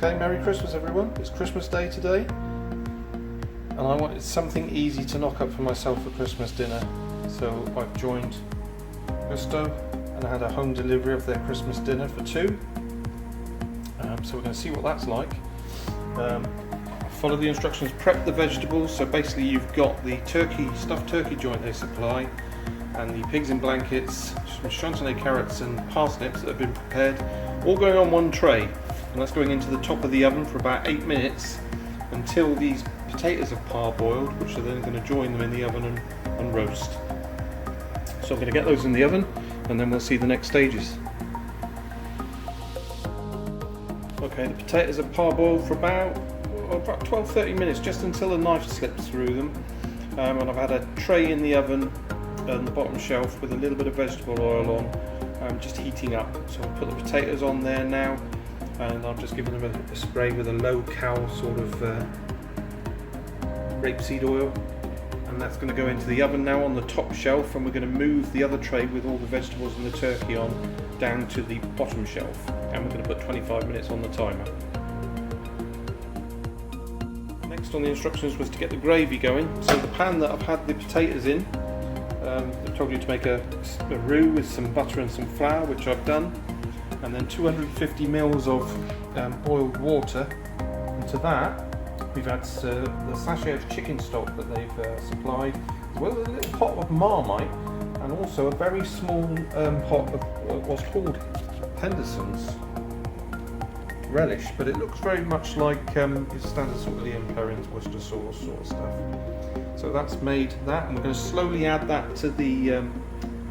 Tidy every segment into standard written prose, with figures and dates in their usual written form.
Okay, Merry Christmas everyone. It's Christmas Day today and I wanted something easy to knock up for myself for Christmas dinner. So I've joined Gousto and I had a home delivery of their Christmas dinner for two. So we're going to see what that's like. Follow the instructions, prep the vegetables. So basically you've got the stuffed turkey joint they supply and the pigs in blankets, some Chantenay carrots and parsnips that have been prepared, all going on one tray. And that's going into the top of the oven for about 8 minutes until these potatoes have parboiled, which are then going to join them in the oven and roast. So I'm going to get those in the oven and then we'll see the next stages. Okay, the potatoes are parboiled for about 12-13 minutes, just until the knife slips through them. And I've had a tray in the oven on the bottom shelf with a little bit of vegetable oil on, just heating up. So I'll put the potatoes on there now. And I've just given them a spray with a low-cal sort of rapeseed oil, and that's going to go into the oven now on the top shelf, and we're going to move the other tray with all the vegetables and the turkey on down to the bottom shelf, and we're going to put 25 minutes on the timer. Next on the instructions was to get the gravy going. So the pan that I've had the potatoes in, I've told you to make a roux with some butter and some flour, which I've done. And then 250 ml of boiled water, and to that we've had the sachet of chicken stock that they've supplied, as well as a little pot of marmite, and also a very small pot of what's called Hendersons relish, but it looks very much like your standard sort of Liam Perrin's Worcester sauce sort of stuff. So that's made that, and we're going to slowly add that to the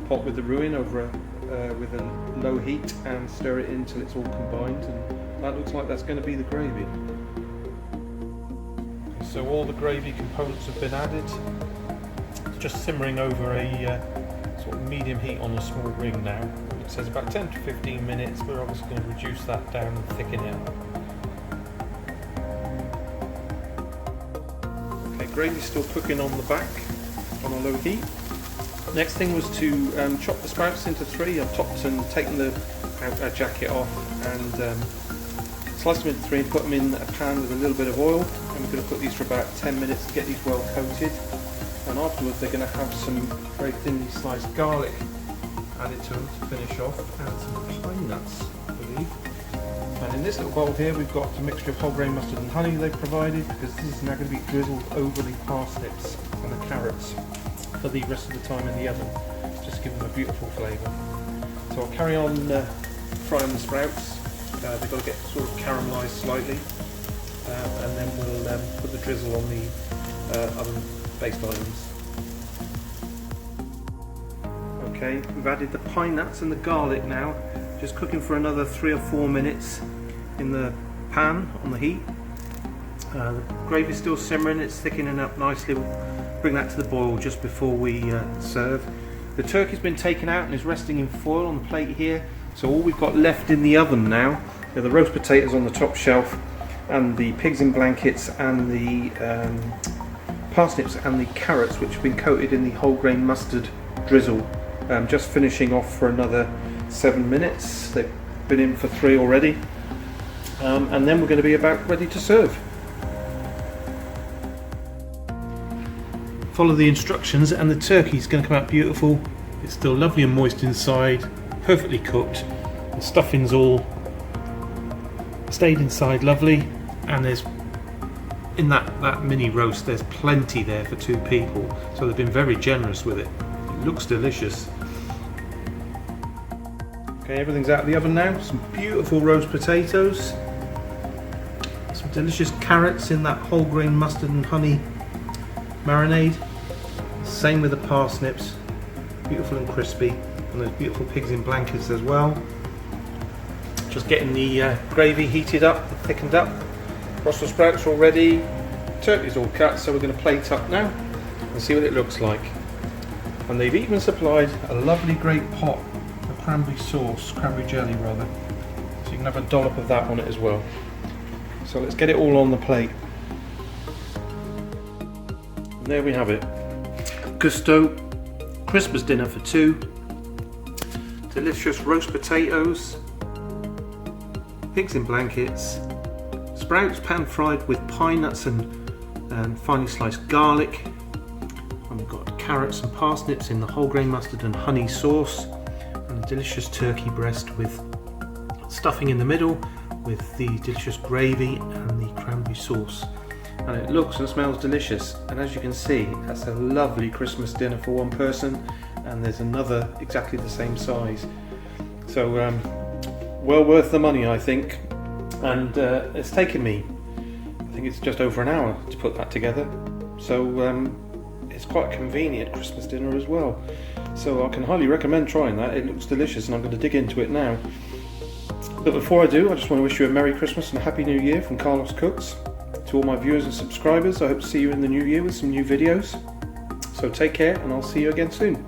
pot with the roux in over with a low heat and stir it until it's all combined, and that looks like that's going to be the gravy. So all the gravy components have been added. It's just simmering over a sort of medium heat on a small ring now. It says about 10 to 15 minutes. We're obviously going to reduce that down and thicken it up. Okay, gravy's still cooking on the back on a low heat. Next thing was to chop the sprouts into three. I've topped and taken the jacket off and sliced them into three and put them in a pan with a little bit of oil, and we're going to cook these for about 10 minutes to get these well coated, and afterwards they're going to have some very thinly sliced garlic added to them to finish off, and some pine nuts I believe. And in this little bowl here we've got a mixture of wholegrain mustard and honey they've provided, because this is now going to be drizzled over the parsnips and the carrots for the rest of the time in the oven, just to give them a beautiful flavour. So I'll carry on frying the sprouts. They've got to get sort of caramelised slightly, and then we'll put the drizzle on the oven-based items. Okay, we've added the pine nuts and the garlic now, just cooking for another 3 or 4 minutes in the pan on the heat. The gravy's still simmering, it's thickening up nicely. We'll bring that to the boil just before we serve. The turkey's been taken out and is resting in foil on the plate here, so all we've got left in the oven now are the roast potatoes on the top shelf, and the pigs in blankets, and the parsnips and the carrots, which have been coated in the whole grain mustard drizzle. Just finishing off for another 7 minutes. They've been in for 3 already, and then we're going to be about ready to serve. Follow the instructions and the turkey's going to come out beautiful. It's still lovely and moist inside, perfectly cooked. The stuffing's all stayed inside lovely, and there's in that mini roast there's plenty there for 2 people, so they've been very generous with it. It looks delicious. Okay, everything's out of the oven now. Some beautiful roast potatoes, some delicious carrots in that whole grain mustard and honey marinade. Same with the parsnips, beautiful and crispy, and those beautiful pigs in blankets as well. Just getting the gravy heated up, thickened up. Brussels sprouts all ready, turkey's all cut, so we're going to plate up now and see what it looks like. And they've even supplied a lovely great pot of cranberry sauce, cranberry jelly rather, so you can have a dollop of that on it as well. So let's get it all on the plate. And there we have it. Gousto Christmas dinner for 2. Delicious roast potatoes, pigs in blankets, sprouts pan fried with pine nuts and finely sliced garlic. And we've got carrots and parsnips in the whole grain mustard and honey sauce, and a delicious turkey breast with stuffing in the middle with the delicious gravy and the cranberry sauce. And it looks and smells delicious, and as you can see, that's a lovely Christmas dinner for one person, and there's another exactly the same size. So well worth the money, I think. And it's taken me, I think it's just over an hour to put that together. So it's quite a convenient Christmas dinner as well. So I can highly recommend trying that. It looks delicious, and I'm going to dig into it now. But before I do, I just want to wish you a Merry Christmas and a Happy New Year from Carlos Cooks. To all my viewers and subscribers, I hope to see you in the new year with some new videos. So take care, and I'll see you again soon.